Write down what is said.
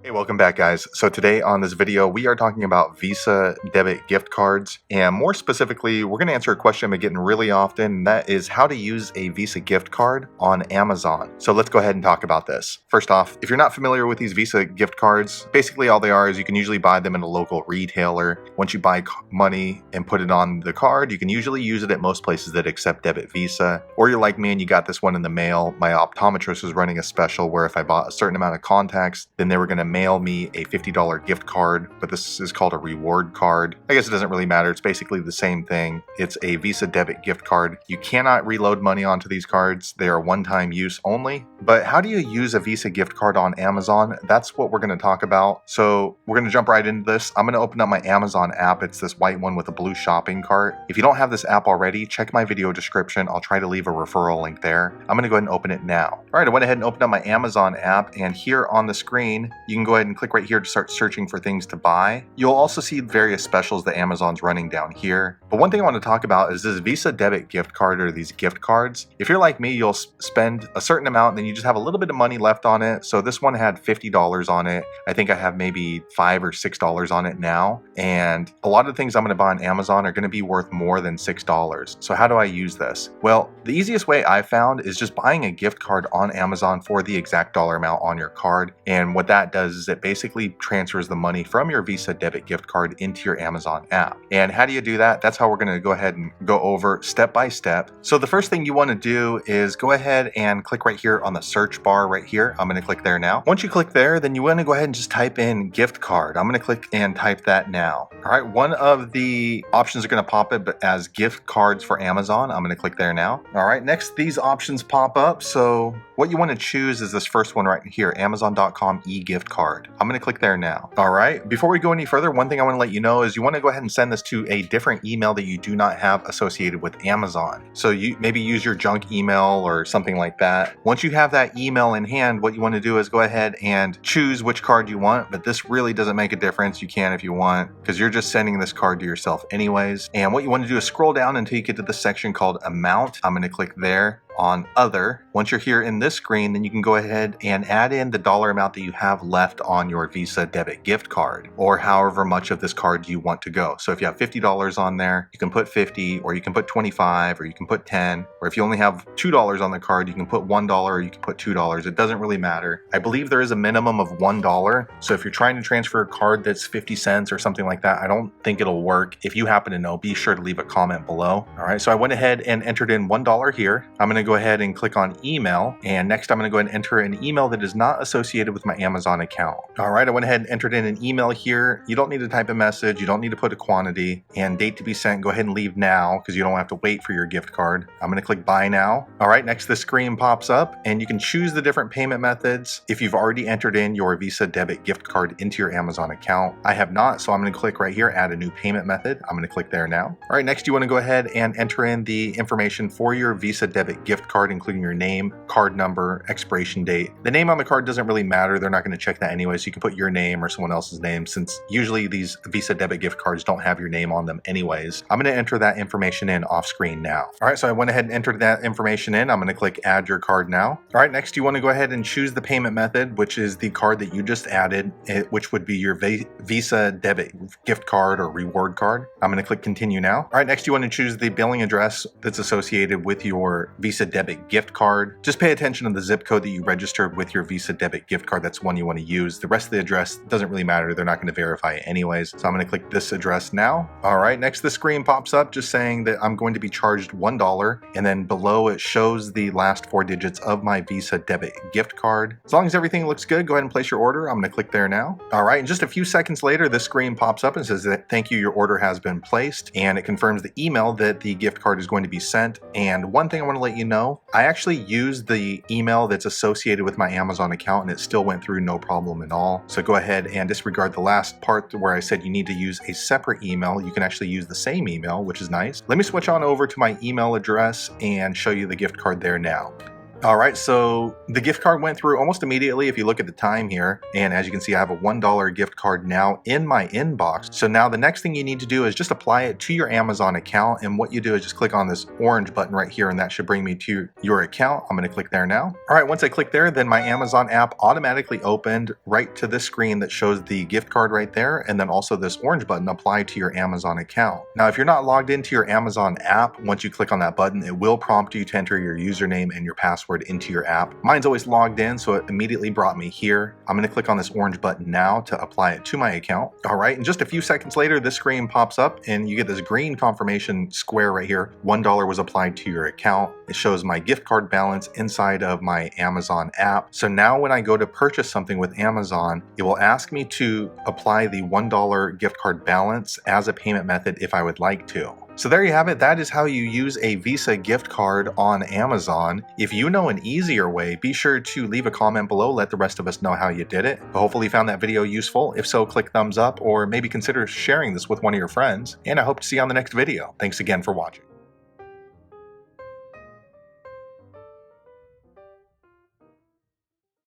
Hey, welcome back guys. So today on this video, we are talking about Visa debit gift cards, and more specifically, we're going to answer a question I've been getting really often, and that is how to use a Visa gift card on Amazon. So let's go ahead and talk about this. First off, if you're not familiar with these Visa gift cards, basically all they are is you can usually buy them in a local retailer. Once you buy money and put it on the card, you can usually use it at most places that accept debit Visa. Or you're like me and you got this one in the mail. My optometrist was running a special where if I bought a certain amount of contacts, then they were going to mail me a $50 gift card, but this is called a reward card. I guess it doesn't really matter. It's basically the same thing. It's a Visa debit gift card. You cannot reload money onto these cards. They are one-time use only. But how do you use a Visa gift card on Amazon? That's what we're going to talk about. So we're going to jump right into this. I'm going to open up my Amazon app. It's this white one with a blue shopping cart. If you don't have this app already, check my video description. I'll try to leave a referral link there. I'm going to go ahead and open it now. All right, I went ahead and opened up my Amazon app, and here on the screen, you can go ahead and click right here to start searching for things to buy. You'll also see various specials that Amazon's running down here. But one thing I want to talk about is this Visa debit gift card, or these gift cards. If you're like me, you'll spend a certain amount and then you just have a little bit of money left on it. So this one had $50 on it. I think I have maybe $5 or $6 on it now. And a lot of the things I'm going to buy on Amazon are going to be worth more than $6. So how do I use this? Well, the easiest way I found is just buying a gift card on Amazon for the exact dollar amount on your card. And what that does is it basically transfers the money from your Visa debit gift card into your Amazon app. And how do you do that? That's how we're going to go ahead and go over step by step. So the first thing you want to do is go ahead and click right here on the search bar right here. I'm going to click there now. Once you click there, then you want to go ahead and just type in gift card. I'm going to click and type that now. All right, one of the options are going to pop up as gift cards for Amazon. I'm going to click there now. All right, next these options pop up. So what you want to choose is this first one right here, Amazon.com e-gift card. I'm going to click there now. All right, before we go any further, one thing I want to let you know is you want to go ahead and send this to a different email that you do not have associated with Amazon. So you maybe use your junk email or something like that. Once you have that email in hand, what you want to do is go ahead and choose which card you want, but this really doesn't make a difference. You can if you want, because you're just sending this card to yourself anyways. And what you want to do is scroll down until you get to the section called amount. I'm going to click there on other. Once you're here in this screen, then you can go ahead and add in the dollar amount that you have left on your Visa debit gift card, or however much of this card you want to go. So if you have $50 on there, you can put 50, or you can put 25, or you can put 10, or if you only have $2 on the card, you can put $1, or you can put $2. It doesn't really matter. I believe there is a minimum of $1. So if you're trying to transfer a card that's 50 cents or something like that, I don't think it'll work. If you happen to know, be sure to leave a comment below. All right, so I went ahead and entered in $1 here. I'm going to go ahead and click on email, and next I'm going to go ahead and enter an email that is not associated with my Amazon account. All right, I went ahead and entered in an email here. You don't need to type a message, you don't need to put a quantity, and date to be sent. Go ahead and leave now because you don't have to wait for your gift card. I'm going to click buy now. All right, next the screen pops up and you can choose the different payment methods if you've already entered in your Visa debit gift card into your Amazon account. I have not, so I'm going to click right here, add a new payment method. I'm going to click there now. All right, next you want to go ahead and enter in the information for your Visa debit gift card, including your name, card number, expiration date. The name on the card doesn't really matter. They're not going to check that anyway, so you can put your name or someone else's name, since usually these Visa debit gift cards don't have your name on them anyways. I'm going to enter that information in off screen now. All right, so I went ahead and entered that information in. I'm going to click add your card now. All right, next you want to go ahead and choose the payment method, which is the card that you just added, which would be your Visa debit gift card or reward card. I'm going to click continue now. All right, next you want to choose the billing address that's associated with your Visa debit gift card. Just pay attention to the zip code that you registered with your Visa debit gift card. That's one you want to use. The rest of the address doesn't really matter. They're not going to verify it anyways. So I'm going to click this address now. All right, next the screen pops up just saying that I'm going to be charged $1, and then below it shows the last 4 digits of my Visa debit gift card. As long as everything looks good, go ahead and place your order. I'm going to click there now. All right, and just a few seconds later, this screen pops up and says that thank you, your order has been placed, and it confirms the email that the gift card is going to be sent. And one thing I want to let you know, I actually used the email that's associated with my Amazon account and it still went through no problem at all. So go ahead and disregard the last part where I said you need to use a separate email. You can actually use the same email, which is nice. Let me switch on over to my email address and show you the gift card there now. All right, so the gift card went through almost immediately if you look at the time here. And as you can see, I have a $1 gift card now in my inbox. So now the next thing you need to do is just apply it to your Amazon account. And what you do is just click on this orange button right here, and that should bring me to your account. I'm gonna click there now. All right, once I click there, then my Amazon app automatically opened right to this screen that shows the gift card right there. And then also this orange button, apply to your Amazon account. Now, if you're not logged into your Amazon app, once you click on that button, it will prompt you to enter your username and your password into your app. Mine's always logged in, so it immediately brought me here. I'm gonna click on this orange button now to apply it to my account. All right, and just a few seconds later, this screen pops up and you get this green confirmation square right here. $1 was applied to your account. It shows my gift card balance inside of my Amazon app. So now when I go to purchase something with Amazon, it will ask me to apply the $1 gift card balance as a payment method if I would like to. So there you have it. That is how you use a Visa gift card on Amazon. If you know an easier way, be sure to leave a comment below. Let the rest of us know how you did it. But hopefully you found that video useful. If so, click thumbs up or maybe consider sharing this with one of your friends. And I hope to see you on the next video. Thanks again for watching.